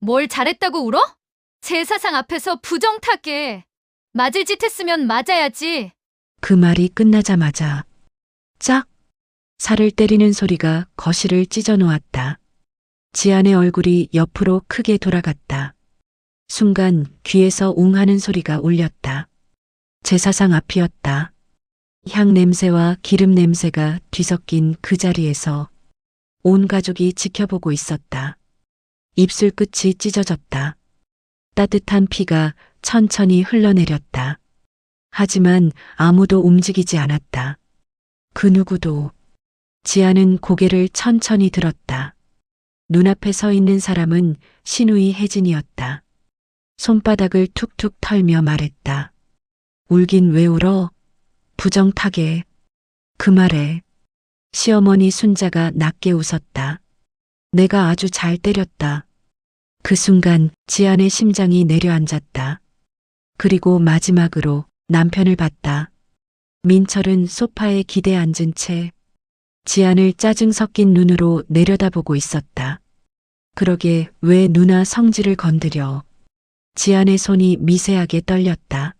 뭘 잘했다고 울어? 제사상 앞에서 부정타게. 맞을 짓 했으면 맞아야지. 그 말이 끝나자마자 짝! 살을 때리는 소리가 거실을 찢어 놓았다. 지안의 얼굴이 옆으로 크게 돌아갔다. 순간 귀에서 웅 하는 소리가 울렸다. 제사상 앞이었다. 향 냄새와 기름 냄새가 뒤섞인 그 자리에서 온 가족이 지켜보고 있었다. 입술 끝이 찢어졌다. 따뜻한 피가 천천히 흘러내렸다. 하지만 아무도 움직이지 않았다. 그 누구도. 지아는 고개를 천천히 들었다. 눈앞에 서 있는 사람은 신우이 혜진이었다. 손바닥을 툭툭 털며 말했다. 울긴 왜 울어? 부정타게. 그 말에 시어머니 순자가 낮게 웃었다. 내가 아주 잘 때렸다. 그 순간 지안의 심장이 내려앉았다. 그리고 마지막으로 남편을 봤다. 민철은 소파에 기대 앉은 채 지안을 짜증 섞인 눈으로 내려다보고 있었다. 그러게 왜 누나 성질을 건드려. 지안의 손이 미세하게 떨렸다.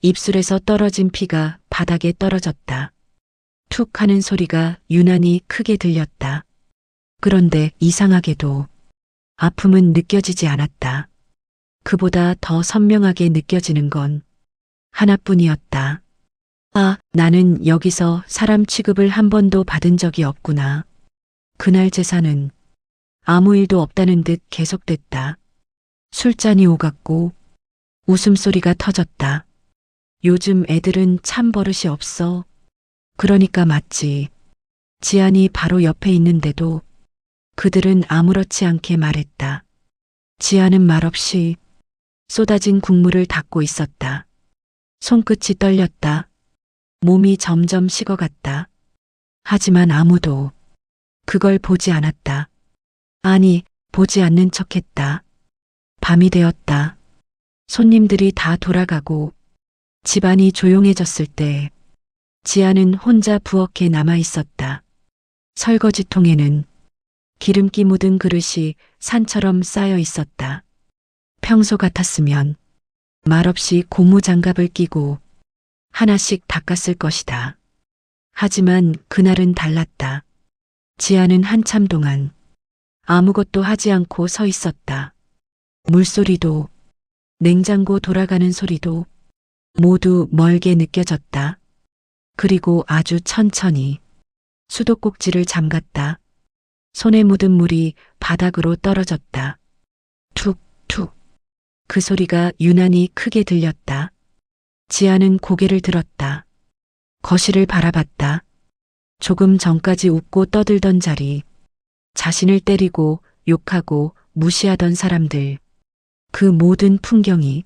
입술에서 떨어진 피가 바닥에 떨어졌다. 툭 하는 소리가 유난히 크게 들렸다. 그런데 이상하게도 아픔은 느껴지지 않았다. 그보다 더 선명하게 느껴지는 건 하나뿐이었다. 아, 나는 여기서 사람 취급을 한 번도 받은 적이 없구나. 그날 제사는 아무 일도 없다는 듯 계속됐다. 술잔이 오갔고 웃음소리가 터졌다. 요즘 애들은 참 버릇이 없어. 그러니까 맞지. 지안이 바로 옆에 있는데도 그들은 아무렇지 않게 말했다. 지안은 말없이 쏟아진 국물을 닦고 있었다. 손끝이 떨렸다. 몸이 점점 식어갔다. 하지만 아무도 그걸 보지 않았다. 아니, 보지 않는 척했다. 밤이 되었다. 손님들이 다 돌아가고 집안이 조용해졌을 때 지아는 혼자 부엌에 남아 있었다. 설거지통에는 기름기 묻은 그릇이 산처럼 쌓여 있었다. 평소 같았으면 말없이 고무장갑을 끼고 하나씩 닦았을 것이다. 하지만 그날은 달랐다. 지아는 한참 동안 아무것도 하지 않고 서 있었다. 물소리도 냉장고 돌아가는 소리도 모두 멀게 느껴졌다. 그리고 아주 천천히 수도꼭지를 잠갔다. 손에 묻은 물이 바닥으로 떨어졌다. 툭툭. 그 소리가 유난히 크게 들렸다. 지아는 고개를 들었다. 거실을 바라봤다. 조금 전까지 웃고 떠들던 자리, 자신을 때리고 욕하고 무시하던 사람들, 그 모든 풍경이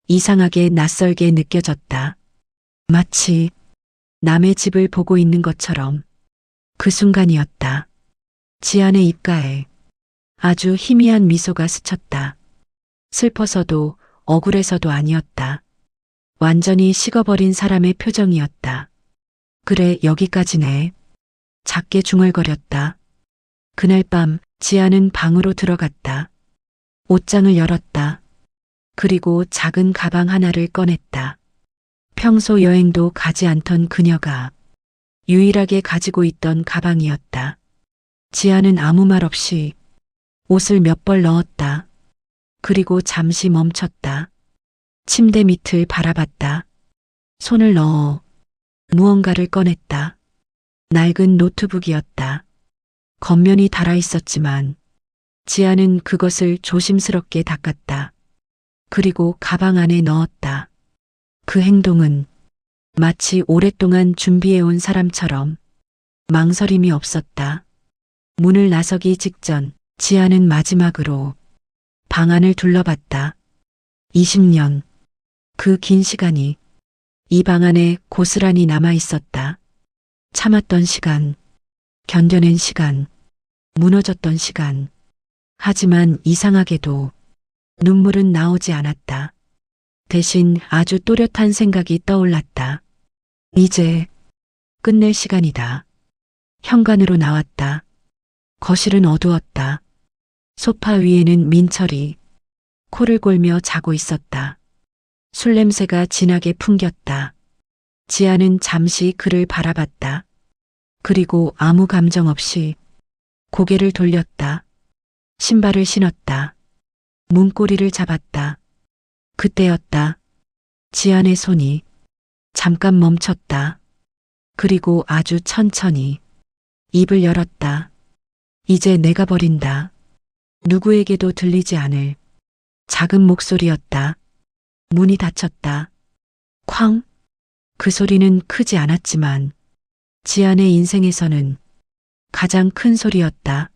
이상하게 낯설게 느껴졌다. 마치 남의 집을 보고 있는 것처럼. 그 순간이었다. 지안의 입가에 아주 희미한 미소가 스쳤다. 슬퍼서도 억울해서도 아니었다. 완전히 식어버린 사람의 표정이었다. 그래, 여기까지네. 작게 중얼거렸다. 그날 밤 지아는 방으로 들어갔다. 옷장을 열었다. 그리고 작은 가방 하나를 꺼냈다. 평소 여행도 가지 않던 그녀가 유일하게 가지고 있던 가방이었다. 지아는 아무 말 없이 옷을 몇 벌 넣었다. 그리고 잠시 멈췄다. 침대 밑을 바라봤다. 손을 넣어 무언가를 꺼냈다. 낡은 노트북이었다. 겉면이 닳아 있었지만 지아는 그것을 조심스럽게 닦았다. 그리고 가방 안에 넣었다. 그 행동은 마치 오랫동안 준비해온 사람처럼 망설임이 없었다. 문을 나서기 직전 지아는 마지막으로 방 안을 둘러봤다. 20년. 그 긴 시간이 이 방 안에 고스란히 남아 있었다. 참았던 시간, 견뎌낸 시간, 무너졌던 시간. 하지만 이상하게도 눈물은 나오지 않았다. 대신 아주 또렷한 생각이 떠올랐다. 이제 끝낼 시간이다. 현관으로 나왔다. 거실은 어두웠다. 소파 위에는 민철이 코를 골며 자고 있었다. 술 냄새가 진하게 풍겼다. 지아는 잠시 그를 바라봤다. 그리고 아무 감정 없이 고개를 돌렸다. 신발을 신었다. 문고리를 잡았다. 그때였다. 지안의 손이 잠깐 멈췄다. 그리고 아주 천천히 입을 열었다. 이제 내가 버린다. 누구에게도 들리지 않을 작은 목소리였다. 문이 닫혔다. 쾅! 그 소리는 크지 않았지만 지안의 인생에서는 가장 큰 소리였다.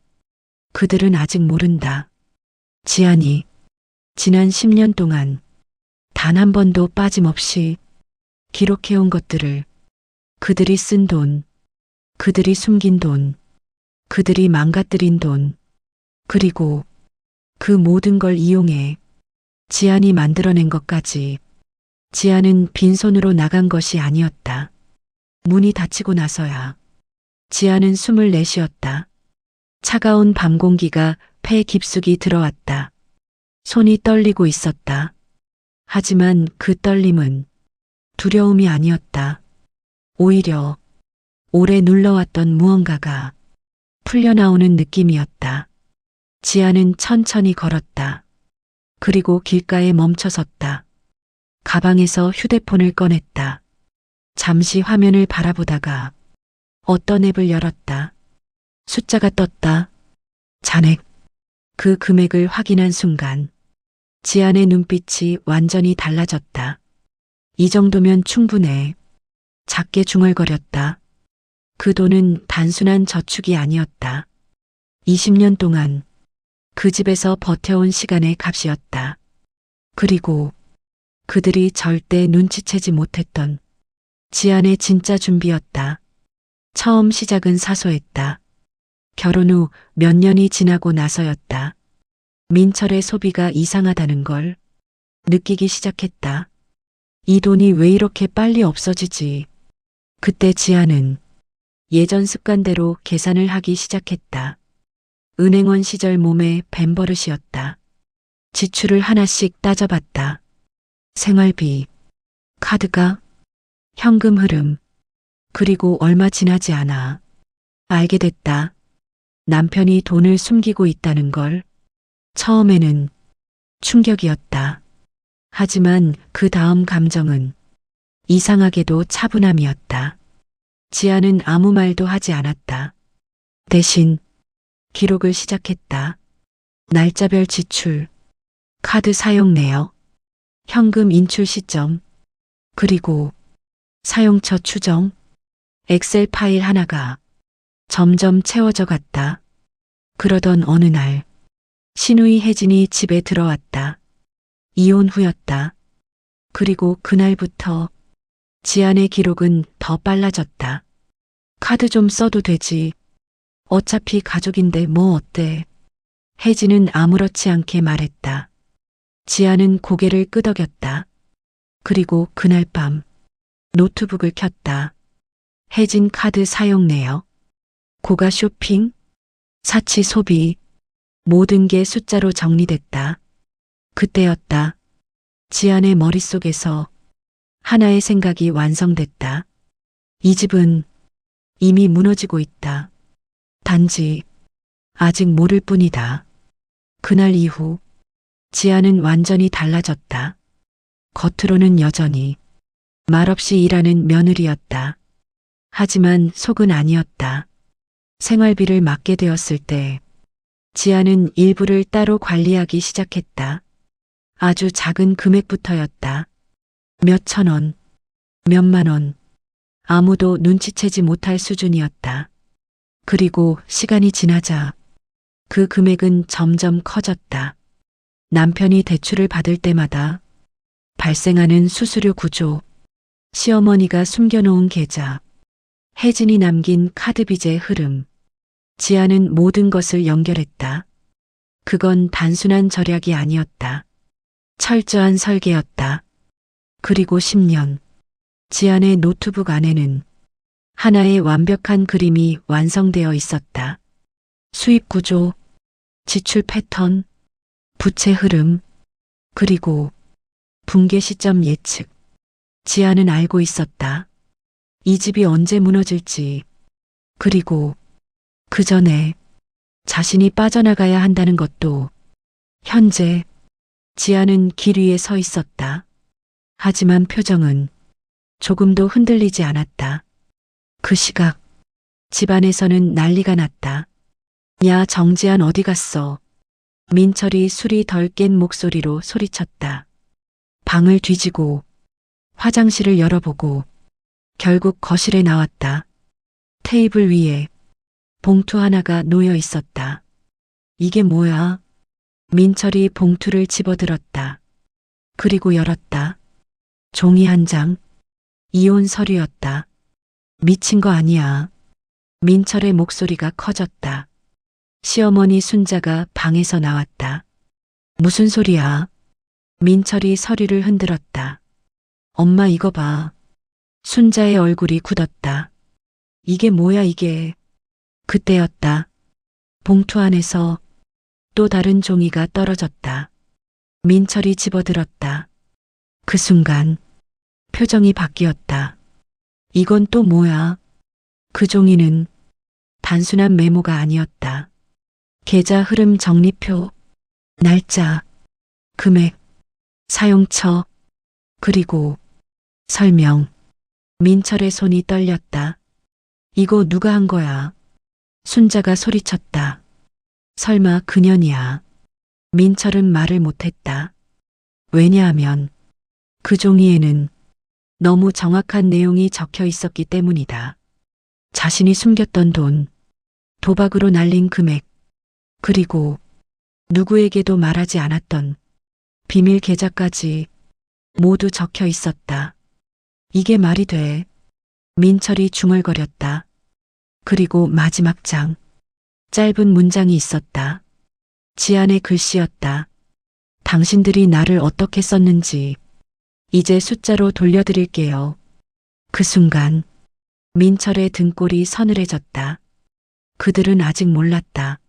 그들은 아직 모른다. 지안이 지난 10년 동안 단 한 번도 빠짐없이 기록해온 것들을, 그들이 쓴 돈, 그들이 숨긴 돈, 그들이 망가뜨린 돈, 그리고 그 모든 걸 이용해 지안이 만들어낸 것까지. 지안은 빈손으로 나간 것이 아니었다. 문이 닫히고 나서야 지안은 숨을 내쉬었다. 차가운 밤 공기가 폐 깊숙이 들어왔다. 손이 떨리고 있었다. 하지만 그 떨림은 두려움이 아니었다. 오히려 오래 눌러왔던 무언가가 풀려나오는 느낌이었다. 지아는 천천히 걸었다. 그리고 길가에 멈춰섰다. 가방에서 휴대폰을 꺼냈다. 잠시 화면을 바라보다가 어떤 앱을 열었다. 숫자가 떴다. 잔액. 그 금액을 확인한 순간 지안의 눈빛이 완전히 달라졌다. 이 정도면 충분해. 작게 중얼거렸다. 그 돈은 단순한 저축이 아니었다. 20년 동안 그 집에서 버텨온 시간의 값이었다. 그리고 그들이 절대 눈치채지 못했던 지안의 진짜 준비였다. 처음 시작은 사소했다. 결혼 후 몇 년이 지나고 나서였다. 민철의 소비가 이상하다는 걸 느끼기 시작했다. 이 돈이 왜 이렇게 빨리 없어지지? 그때 지아는 예전 습관대로 계산을 하기 시작했다. 은행원 시절 몸에 밴 버릇이었다. 지출을 하나씩 따져봤다. 생활비, 카드가, 현금 흐름, 그리고 얼마 지나지 않아 알게 됐다. 남편이 돈을 숨기고 있다는 걸. 처음에는 충격이었다. 하지만 그 다음 감정은 이상하게도 차분함이었다. 지아는 아무 말도 하지 않았다. 대신 기록을 시작했다. 날짜별 지출, 카드 사용 내역, 현금 인출 시점, 그리고 사용처 추정. 엑셀 파일 하나가 점점 채워져 갔다. 그러던 어느 날 시누이 혜진이 집에 들어왔다. 이혼 후였다. 그리고 그날부터 지안의 기록은 더 빨라졌다. 카드 좀 써도 되지. 어차피 가족인데 뭐 어때? 혜진은 아무렇지 않게 말했다. 지안은 고개를 끄덕였다. 그리고 그날 밤 노트북을 켰다. 혜진 카드 사용 내역, 고가 쇼핑, 사치 소비, 모든 게 숫자로 정리됐다. 그때였다. 지안의 머릿속에서 하나의 생각이 완성됐다. 이 집은 이미 무너지고 있다. 단지 아직 모를 뿐이다. 그날 이후 지안은 완전히 달라졌다. 겉으로는 여전히 말없이 일하는 며느리였다. 하지만 속은 아니었다. 생활비를 맡게 되었을 때 지아는 일부를 따로 관리하기 시작했다. 아주 작은 금액부터였다. 몇천 원, 몇만 원, 아무도 눈치채지 못할 수준이었다. 그리고 시간이 지나자 그 금액은 점점 커졌다. 남편이 대출을 받을 때마다 발생하는 수수료 구조, 시어머니가 숨겨놓은 계좌, 혜진이 남긴 카드 빚의 흐름, 지아는 모든 것을 연결했다. 그건 단순한 절약이 아니었다. 철저한 설계였다. 그리고 10년, 지안의 노트북 안에는 하나의 완벽한 그림이 완성되어 있었다. 수입 구조, 지출 패턴, 부채 흐름, 그리고 붕괴 시점 예측. 지아는 알고 있었다. 이 집이 언제 무너질지, 그리고 그 전에 자신이 빠져나가야 한다는 것도. 현재 지아는 길 위에 서 있었다. 하지만 표정은 조금도 흔들리지 않았다. 그 시각 집안에서는 난리가 났다. 야, 정지한 어디 갔어? 민철이 술이 덜 깬 목소리로 소리쳤다. 방을 뒤지고 화장실을 열어보고 결국 거실에 나왔다. 테이블 위에 봉투 하나가 놓여 있었다. 이게 뭐야? 민철이 봉투를 집어들었다. 그리고 열었다. 종이 한 장, 이혼 서류였다. 미친 거 아니야. 민철의 목소리가 커졌다. 시어머니 순자가 방에서 나왔다. 무슨 소리야? 민철이 서류를 흔들었다. 엄마 이거 봐. 순자의 얼굴이 굳었다. 이게 뭐야 이게. 그때였다. 봉투 안에서 또 다른 종이가 떨어졌다. 민철이 집어들었다. 그 순간 표정이 바뀌었다. 이건 또 뭐야? 그 종이는 단순한 메모가 아니었다. 계좌 흐름 정리표, 날짜, 금액, 사용처, 그리고 설명. 민철의 손이 떨렸다. 이거 누가 한 거야? 순자가 소리쳤다. 설마 그년이야. 민철은 말을 못했다. 왜냐하면 그 종이에는 너무 정확한 내용이 적혀 있었기 때문이다. 자신이 숨겼던 돈, 도박으로 날린 금액, 그리고 누구에게도 말하지 않았던 비밀 계좌까지 모두 적혀 있었다. 이게 말이 돼. 민철이 중얼거렸다. 그리고 마지막 장, 짧은 문장이 있었다. 지안의 글씨였다. 당신들이 나를 어떻게 썼는지 이제 숫자로 돌려드릴게요. 그 순간 민철의 등골이 서늘해졌다. 그들은 아직 몰랐다.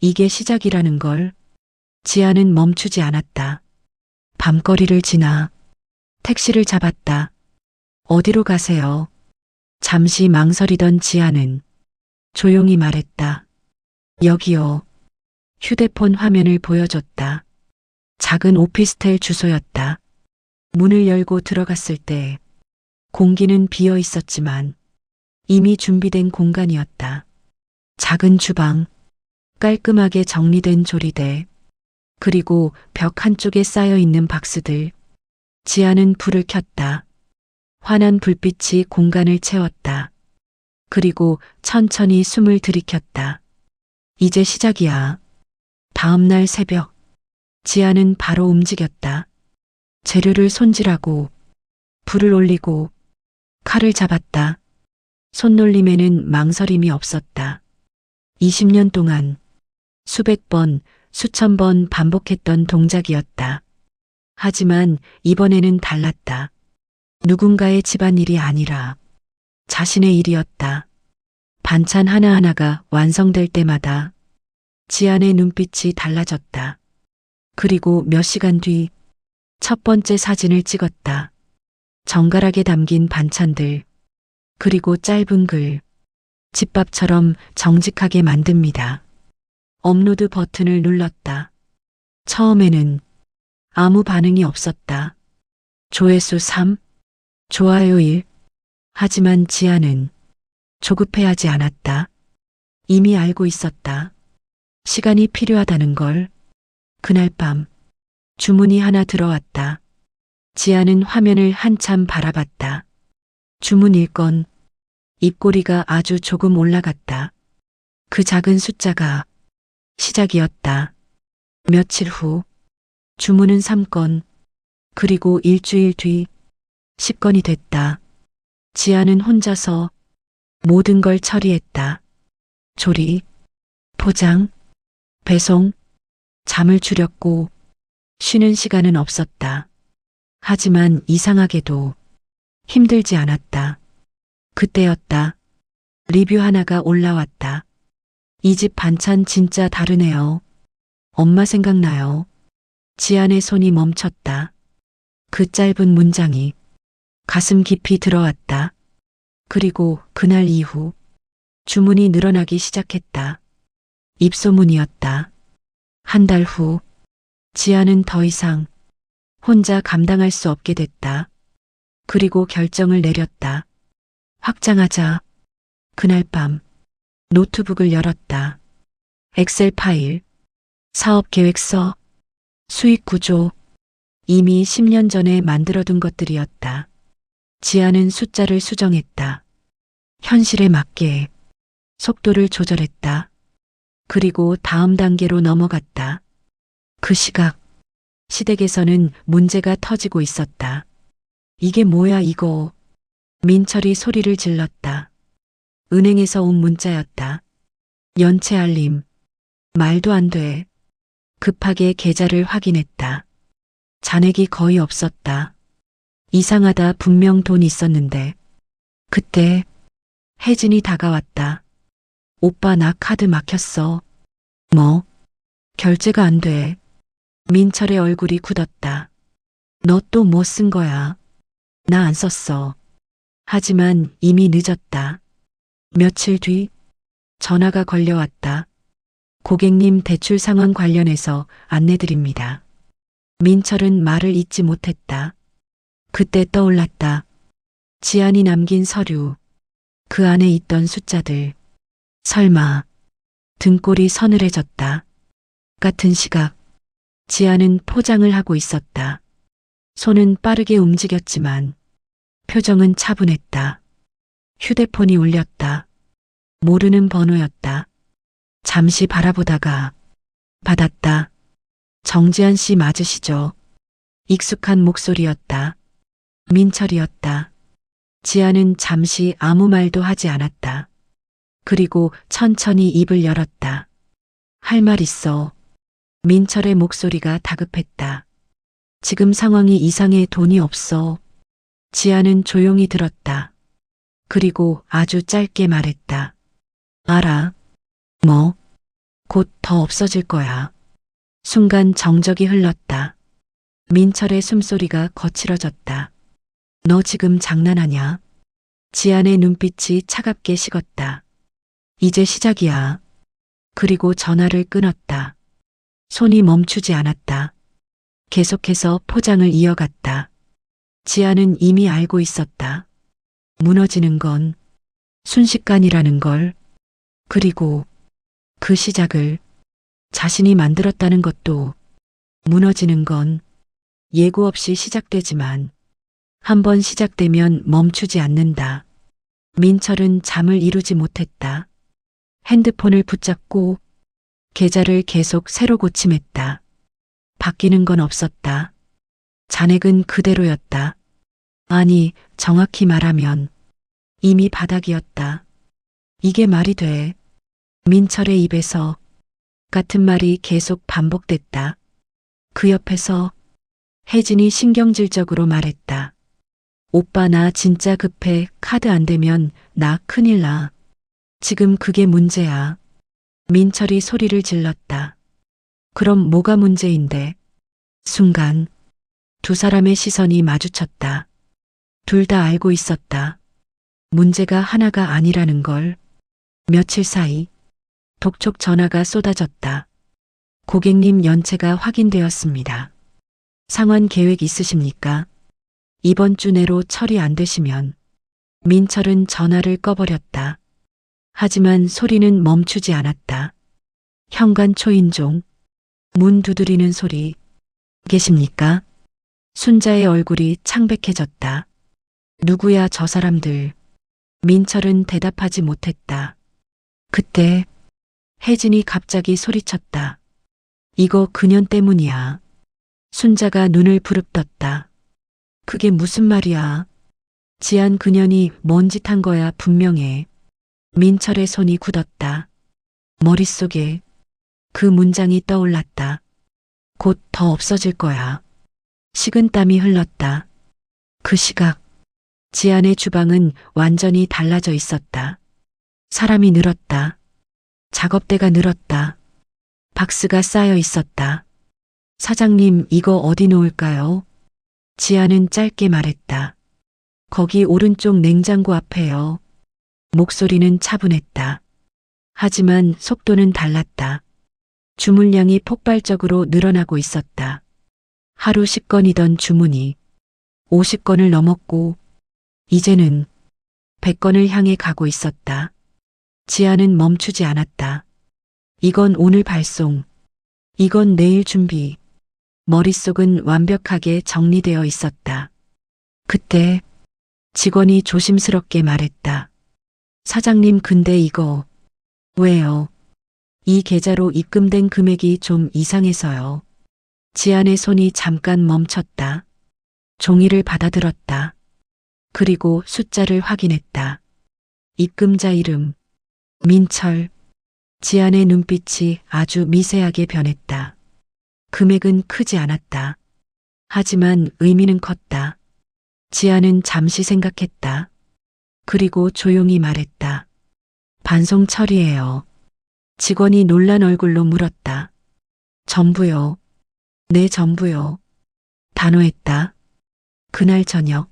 이게 시작이라는 걸. 지아는 멈추지 않았다. 밤거리를 지나 택시를 잡았다. 어디로 가세요? 잠시 망설이던 지아는 조용히 말했다. 여기요. 휴대폰 화면을 보여줬다. 작은 오피스텔 주소였다. 문을 열고 들어갔을 때 공기는 비어 있었지만 이미 준비된 공간이었다. 작은 주방, 깔끔하게 정리된 조리대, 그리고 벽 한쪽에 쌓여 있는 박스들. 지아는 불을 켰다. 환한 불빛이 공간을 채웠다. 그리고 천천히 숨을 들이켰다. 이제 시작이야. 다음 날 새벽, 지아는 바로 움직였다. 재료를 손질하고 불을 올리고 칼을 잡았다. 손놀림에는 망설임이 없었다. 20년 동안 수백 번, 수천 번 반복했던 동작이었다. 하지만 이번에는 달랐다. 누군가의 집안일이 아니라 자신의 일이었다. 반찬 하나하나가 완성될 때마다 지안의 눈빛이 달라졌다. 그리고 몇 시간 뒤 첫 번째 사진을 찍었다. 정갈하게 담긴 반찬들, 그리고 짧은 글. 집밥처럼 정직하게 만듭니다. 업로드 버튼을 눌렀다. 처음에는 아무 반응이 없었다. 조회수 3, 좋아요 1. 하지만 지아는 조급해하지 않았다. 이미 알고 있었다. 시간이 필요하다는 걸. 그날 밤 주문이 하나 들어왔다. 지아는 화면을 한참 바라봤다. 주문 1건. 입꼬리가 아주 조금 올라갔다. 그 작은 숫자가 시작이었다. 며칠 후 주문은 3건, 그리고 일주일 뒤 10건이 됐다. 지아는 혼자서 모든 걸 처리했다. 조리, 포장, 배송, 잠을 줄였고 쉬는 시간은 없었다. 하지만 이상하게도 힘들지 않았다. 그때였다. 리뷰 하나가 올라왔다. 이 집 반찬 진짜 다르네요. 엄마 생각나요. 지안의 손이 멈췄다. 그 짧은 문장이 가슴 깊이 들어왔다. 그리고 그날 이후 주문이 늘어나기 시작했다. 입소문이었다. 한 달 후 지아는 더 이상 혼자 감당할 수 없게 됐다. 그리고 결정을 내렸다. 확장하자. 그날 밤 노트북을 열었다. 엑셀 파일, 사업 계획서, 수익 구조, 이미 10년 전에 만들어둔 것들이었다. 지아는 숫자를 수정했다. 현실에 맞게 속도를 조절했다. 그리고 다음 단계로 넘어갔다. 그 시각, 시댁에서는 문제가 터지고 있었다. 이게 뭐야 이거. 민철이 소리를 질렀다. 은행에서 온 문자였다. 연체 알림. 말도 안 돼. 급하게 계좌를 확인했다. 잔액이 거의 없었다. 이상하다. 분명 돈 있었는데. 그때 혜진이 다가왔다. 오빠 나 카드 막혔어. 뭐? 결제가 안 돼. 민철의 얼굴이 굳었다. 너 또 뭐 쓴 거야? 나 안 썼어. 하지만 이미 늦었다. 며칠 뒤 전화가 걸려왔다. 고객님 대출 상황 관련해서 안내드립니다. 민철은 말을 잇지 못했다. 그때 떠올랐다. 지안이 남긴 서류. 그 안에 있던 숫자들. 설마 등골이 서늘해졌다. 같은 시각 지아는 포장을 하고 있었다. 손은 빠르게 움직였지만 표정은 차분했다. 휴대폰이 울렸다. 모르는 번호였다. 잠시 바라보다가 받았다. 정지한 씨 맞으시죠? 익숙한 목소리였다. 민철이었다. 지아는 잠시 아무 말도 하지 않았다. 그리고 천천히 입을 열었다. 할 말 있어. 민철의 목소리가 다급했다. 지금 상황이 이상해. 돈이 없어. 지아는 조용히 들었다. 그리고 아주 짧게 말했다. 알아. 뭐? 곧 더 없어질 거야. 순간 정적이 흘렀다. 민철의 숨소리가 거칠어졌다. 너 지금 장난하냐? 지안의 눈빛이 차갑게 식었다. 이제 시작이야. 그리고 전화를 끊었다. 손이 멈추지 않았다. 계속해서 포장을 이어갔다. 지아는 이미 알고 있었다. 무너지는 건 순식간이라는 걸. 그리고 그 시작을 자신이 만들었다는 것도. 무너지는 건 예고 없이 시작되지만 한번 시작되면 멈추지 않는다. 민철은 잠을 이루지 못했다. 핸드폰을 붙잡고 계좌를 계속 새로 고침했다. 바뀌는 건 없었다. 잔액은 그대로였다. 아니, 정확히 말하면 이미 바닥이었다. 이게 말이 돼. 민철의 입에서 같은 말이 계속 반복됐다. 그 옆에서 혜진이 신경질적으로 말했다. 오빠 나 진짜 급해. 카드 안 되면 나 큰일 나. 지금 그게 문제야. 민철이 소리를 질렀다. 그럼 뭐가 문제인데? 순간 두 사람의 시선이 마주쳤다. 둘 다 알고 있었다. 문제가 하나가 아니라는 걸. 며칠 사이 독촉 전화가 쏟아졌다. 고객님 연체가 확인되었습니다. 상환 계획 있으십니까? 이번 주 내로 처리 안 되시면. 민철은 전화를 꺼버렸다. 하지만 소리는 멈추지 않았다. 현관 초인종, 문 두드리는 소리. 계십니까? 순자의 얼굴이 창백해졌다. 누구야 저 사람들. 민철은 대답하지 못했다. 그때 혜진이 갑자기 소리쳤다. 이거 그년 때문이야. 순자가 눈을 부릅떴다. 그게 무슨 말이야? 지안 그년이 뭔 짓 한 거야 분명해. 민철의 손이 굳었다. 머릿속에 그 문장이 떠올랐다. 곧 더 없어질 거야. 식은땀이 흘렀다. 그 시각 지안의 주방은 완전히 달라져 있었다. 사람이 늘었다. 작업대가 늘었다. 박스가 쌓여 있었다. 사장님, 이거 어디 놓을까요? 지아는 짧게 말했다. 거기 오른쪽 냉장고 앞에요. 목소리는 차분했다. 하지만 속도는 달랐다. 주문량이 폭발적으로 늘어나고 있었다. 하루 10건이던 주문이 50건을 넘었고 이제는 100건을 향해 가고 있었다. 지아는 멈추지 않았다. 이건 오늘 발송. 이건 내일 준비. 머릿속은 완벽하게 정리되어 있었다. 그때 직원이 조심스럽게 말했다. 사장님, 근데 이거 왜요? 이 계좌로 입금된 금액이 좀 이상해서요. 지안의 손이 잠깐 멈췄다. 종이를 받아들었다. 그리고 숫자를 확인했다. 입금자 이름 민철. 지안의 눈빛이 아주 미세하게 변했다. 금액은 크지 않았다. 하지만 의미는 컸다. 지안은 잠시 생각했다. 그리고 조용히 말했다. 반송 처리해요. 직원이 놀란 얼굴로 물었다. 전부요. 네, 전부요. 단호했다. 그날 저녁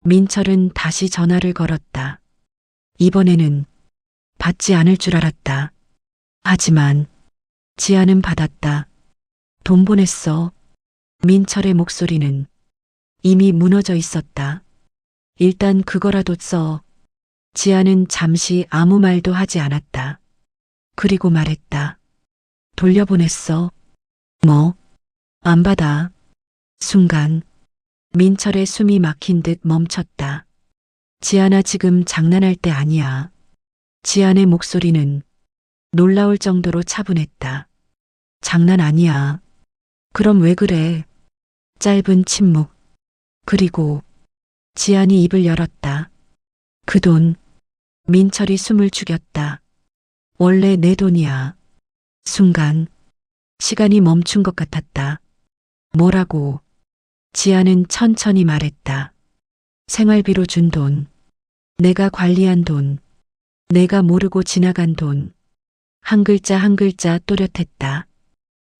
민철은 다시 전화를 걸었다. 이번에는 받지 않을 줄 알았다. 하지만 지아는 받았다. 돈 보냈어. 민철의 목소리는 이미 무너져 있었다. 일단 그거라도 써. 지아는 잠시 아무 말도 하지 않았다. 그리고 말했다. 돌려보냈어. 뭐? 안 받아. 순간 민철의 숨이 막힌 듯 멈췄다. 지아나, 지금 장난할 때 아니야. 지안의 목소리는 놀라울 정도로 차분했다. 장난 아니야. 그럼 왜 그래? 짧은 침묵. 그리고 지안이 입을 열었다. 그 돈. 민철이 숨을 죽였다. 원래 내 돈이야. 순간 시간이 멈춘 것 같았다. 뭐라고? 지아는 천천히 말했다. 생활비로 준 돈. 내가 관리한 돈. 내가 모르고 지나간 돈. 한 글자 한 글자 또렷했다.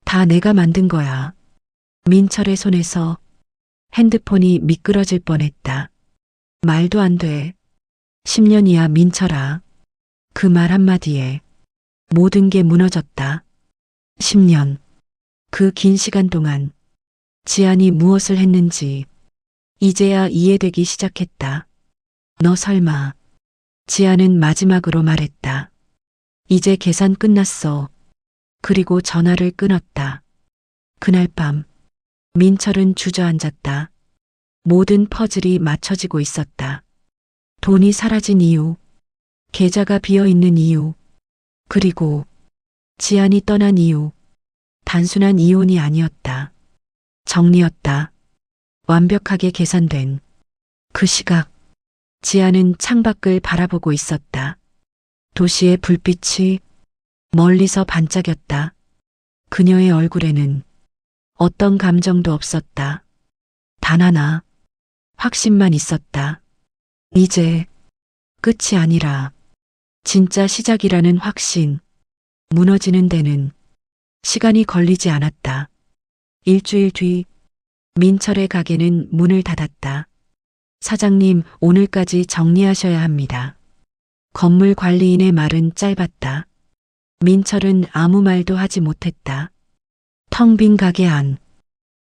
다 내가 만든 거야. 민철의 손에서 핸드폰이 미끄러질 뻔했다. 말도 안 돼. 10년이야, 민철아. 그 말 한마디에 모든 게 무너졌다. 10년. 그 긴 시간 동안 지안이 무엇을 했는지 이제야 이해되기 시작했다. 너 설마. 지안은 마지막으로 말했다. 이제 계산 끝났어. 그리고 전화를 끊었다. 그날 밤 민철은 주저앉았다. 모든 퍼즐이 맞춰지고 있었다. 돈이 사라진 이유, 계좌가 비어 있는 이유, 그리고 지안이 떠난 이유. 단순한 이혼이 아니었다. 정리였다. 완벽하게 계산된. 그 시각 지안은 창밖을 바라보고 있었다. 도시의 불빛이 멀리서 반짝였다. 그녀의 얼굴에는 어떤 감정도 없었다. 단 하나, 확신만 있었다. 이제 끝이 아니라 진짜 시작이라는 확신. 무너지는 데는 시간이 걸리지 않았다. 일주일 뒤 민철의 가게는 문을 닫았다. 사장님, 오늘까지 정리하셔야 합니다. 건물 관리인의 말은 짧았다. 민철은 아무 말도 하지 못했다. 텅 빈 가게 안,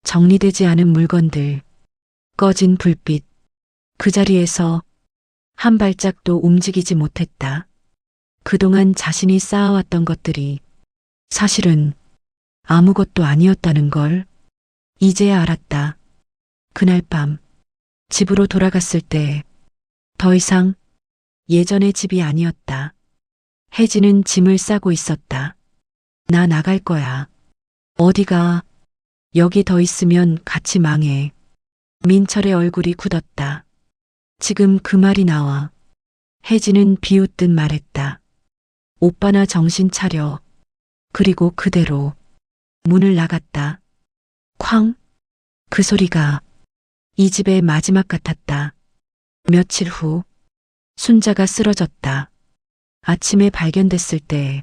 정리되지 않은 물건들, 꺼진 불빛. 그 자리에서 한 발짝도 움직이지 못했다. 그동안 자신이 쌓아왔던 것들이 사실은 아무것도 아니었다는 걸 이제야 알았다. 그날 밤 집으로 돌아갔을 때 더 이상 예전의 집이 아니었다. 혜진은 짐을 싸고 있었다. 나 나갈 거야. 어디가? 여기 더 있으면 같이 망해. 민철의 얼굴이 굳었다. 지금 그 말이 나와. 혜진은 비웃듯 말했다. 오빠나 정신 차려. 그리고 그대로 문을 나갔다. 쾅! 그 소리가 이 집의 마지막 같았다. 며칠 후 순자가 쓰러졌다. 아침에 발견됐을 때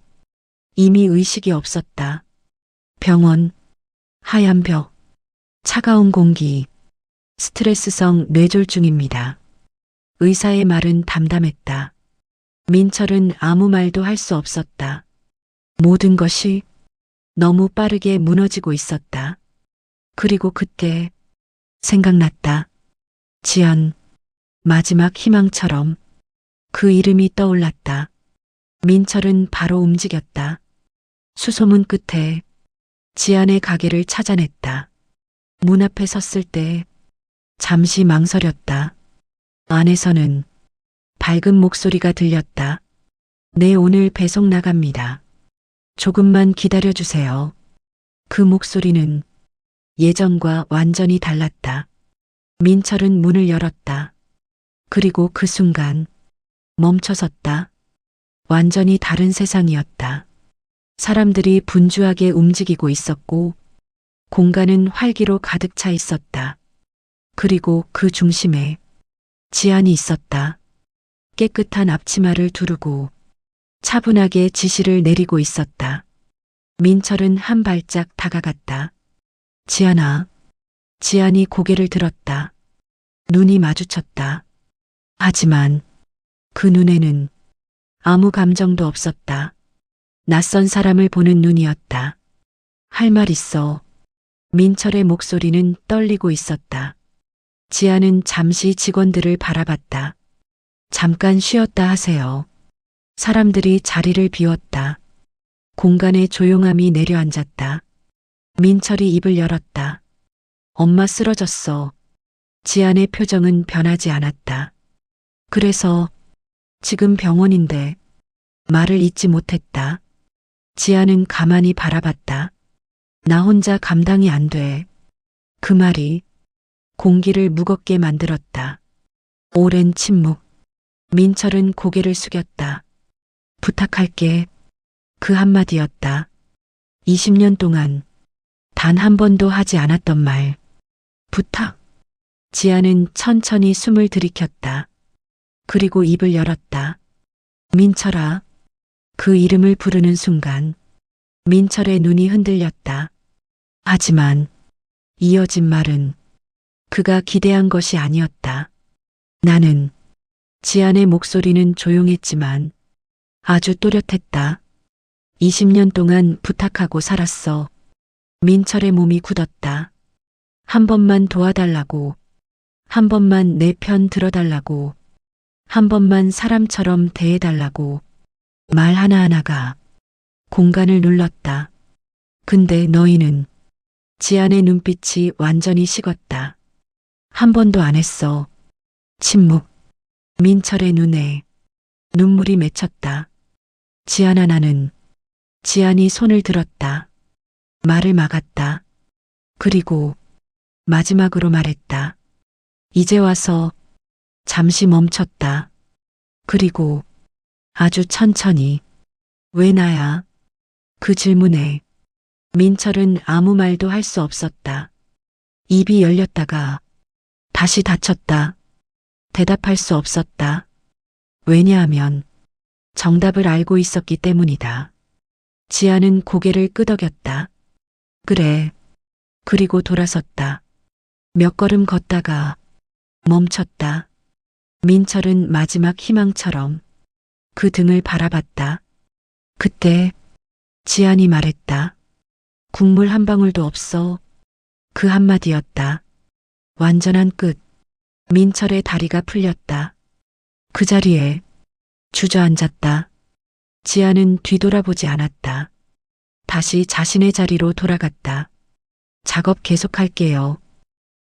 이미 의식이 없었다. 병원, 하얀 벽, 차가운 공기, 스트레스성 뇌졸중입니다. 의사의 말은 담담했다. 민철은 아무 말도 할 수 없었다. 모든 것이 너무 빠르게 무너지고 있었다. 그리고 그때 생각났다. 지연, 마지막 희망처럼 그 이름이 떠올랐다. 민철은 바로 움직였다. 수소문 끝에 지안의 가게를 찾아냈다. 문 앞에 섰을 때 잠시 망설였다. 안에서는 밝은 목소리가 들렸다. 네, 오늘 배송 나갑니다. 조금만 기다려주세요. 그 목소리는 예전과 완전히 달랐다. 민철은 문을 열었다. 그리고 그 순간 멈춰섰다. 완전히 다른 세상이었다. 사람들이 분주하게 움직이고 있었고 공간은 활기로 가득 차 있었다. 그리고 그 중심에 지안이 있었다. 깨끗한 앞치마를 두르고 차분하게 지시를 내리고 있었다. 민철은 한 발짝 다가갔다. 지안아. 지안이 고개를 들었다. 눈이 마주쳤다. 하지만 그 눈에는 아무 감정도 없었다. 낯선 사람을 보는 눈이었다. 할 말 있어. 민철의 목소리는 떨리고 있었다. 지안은 잠시 직원들을 바라봤다. 잠깐 쉬었다 하세요. 사람들이 자리를 비웠다. 공간에 조용함이 내려앉았다. 민철이 입을 열었다. 엄마 쓰러졌어. 지안의 표정은 변하지 않았다. 그래서 지금 병원인데 말을 잇지 못했다. 지안은 가만히 바라봤다. 나 혼자 감당이 안 돼. 그 말이 공기를 무겁게 만들었다. 오랜 침묵. 민철은 고개를 숙였다. 부탁할게. 그 한마디였다. 20년 동안 단 한 번도 하지 않았던 말. 부탁. 지안은 천천히 숨을 들이켰다. 그리고 입을 열었다. 민철아. 그 이름을 부르는 순간 민철의 눈이 흔들렸다. 하지만 이어진 말은 그가 기대한 것이 아니었다. 나는. 지안의 목소리는 조용했지만 아주 또렷했다. 20년 동안 부탁하고 살았어. 민철의 몸이 굳었다. 한 번만 도와달라고. 한 번만 내 편 들어달라고. 한 번만 사람처럼 대해달라고. 말 하나하나가 공간을 눌렀다. 근데 너희는. 지안의 눈빛이 완전히 식었다. 한 번도 안 했어. 침묵. 민철의 눈에 눈물이 맺혔다. 지안아 나는. 지안이 손을 들었다. 말을 막았다. 그리고 마지막으로 말했다. 이제 와서. 잠시 멈췄다. 그리고 아주 천천히. 왜 나야? 그 질문에 민철은 아무 말도 할 수 없었다. 입이 열렸다가 다시 닫혔다. 대답할 수 없었다. 왜냐하면 정답을 알고 있었기 때문이다. 지안은 고개를 끄덕였다. 그래. 그리고 돌아섰다. 몇 걸음 걷다가 멈췄다. 민철은 마지막 희망처럼 그 등을 바라봤다. 그때 지안이 말했다. 국물 한 방울도 없어. 그 한마디였다. 완전한 끝. 민철의 다리가 풀렸다. 그 자리에 주저앉았다. 지안은 뒤돌아보지 않았다. 다시 자신의 자리로 돌아갔다. 작업 계속할게요.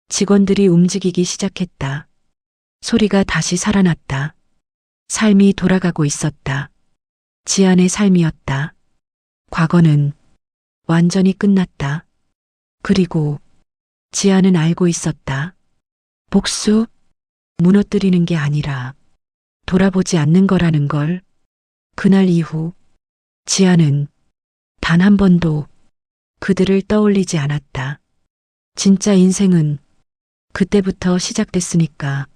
직원들이 움직이기 시작했다. 소리가 다시 살아났다. 삶이 돌아가고 있었다. 지안의 삶이었다. 과거는 완전히 끝났다. 그리고 지안은 알고 있었다. 복수? 무너뜨리는 게 아니라 돌아보지 않는 거라는 걸. 그날 이후 지안은 단 한 번도 그들을 떠올리지 않았다. 진짜 인생은 그때부터 시작됐으니까.